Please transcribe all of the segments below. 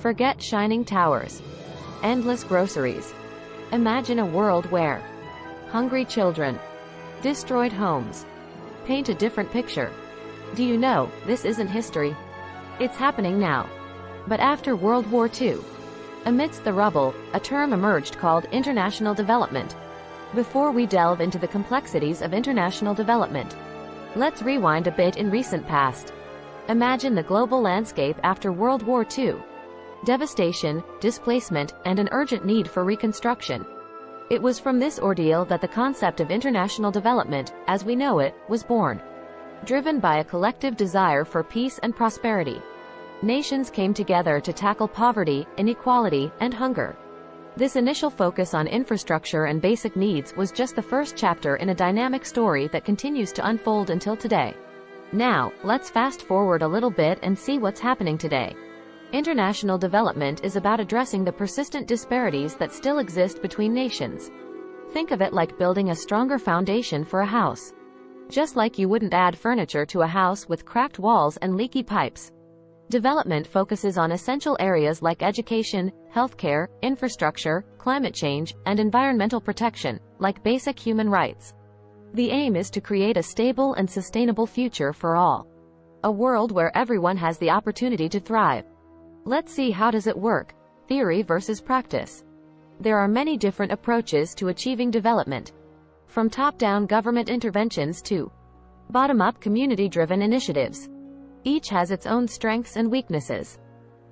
Forget shining towers. Endless groceries. Imagine a world where hungry children, destroyed homes. Paint a different picture. Do you know, this isn't history? It's happening now. But after World War II, amidst the rubble, a term emerged called international development. Before we delve into the complexities of international development, let's rewind a bit in recent past. Imagine the global landscape after World War II. Devastation, displacement, and an urgent need for reconstruction. It was from this ordeal that the concept of international development, as we know it, was born. Driven by a collective desire for peace and prosperity, nations came together to tackle poverty, inequality, and hunger. This initial focus on infrastructure and basic needs was just the first chapter in a dynamic story that continues to unfold until today. Now, let's fast forward a little bit and see what's happening today. International development is about addressing the persistent disparities that still exist between nations. Think of it like building a stronger foundation for a house. Just like you wouldn't add furniture to a house with cracked walls and leaky pipes. Development focuses on essential areas like education, healthcare, infrastructure, climate change, and environmental protection, like basic human rights. The aim is to create a stable and sustainable future for all. A world where everyone has the opportunity to thrive. Let's see, how does it work? Theory versus practice. There are many different approaches to achieving development. From top-down government interventions to bottom-up community-driven initiatives. Each has its own strengths and weaknesses.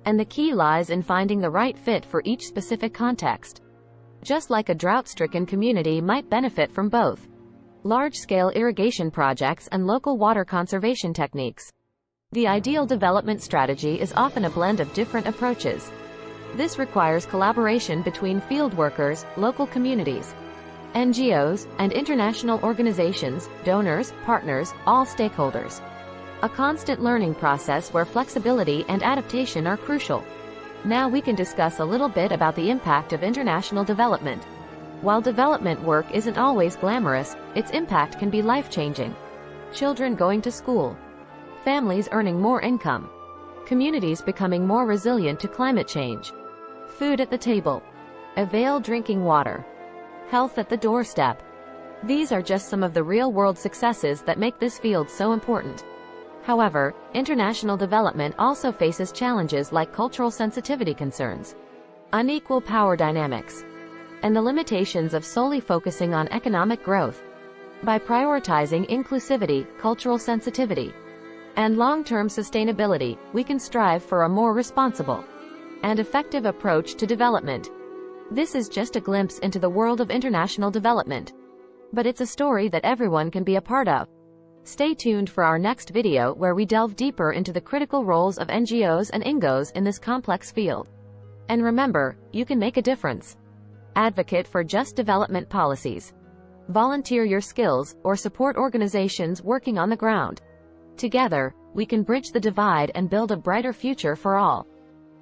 And the key lies in finding the right fit for each specific context. Just like a drought-stricken community might benefit from both large-scale irrigation projects and local water conservation techniques. The ideal development strategy is often a blend of different approaches. This requires collaboration between field workers, local communities, NGOs, and international organizations, donors, partners, all stakeholders. A constant learning process where flexibility and adaptation are crucial. Now we can discuss a little bit about the impact of international development. While development work isn't always glamorous, its impact can be life-changing. Children going to school. Families earning more income. Communities becoming more resilient to climate change. Food at the table. Available drinking water. Health at the doorstep. These are just some of the real-world successes that make this field so important. However, international development also faces challenges like cultural sensitivity concerns, unequal power dynamics, and the limitations of solely focusing on economic growth. By prioritizing inclusivity, cultural sensitivity, and long-term sustainability, we can strive for a more responsible and effective approach to development. This is just a glimpse into the world of international development. But it's a story that everyone can be a part of. Stay tuned for our next video where we delve deeper into the critical roles of NGOs and INGOs in this complex field. And remember, you can make a difference. Advocate for just development policies. Volunteer your skills, or support organizations working on the ground. Together, we can bridge the divide and build a brighter future for all.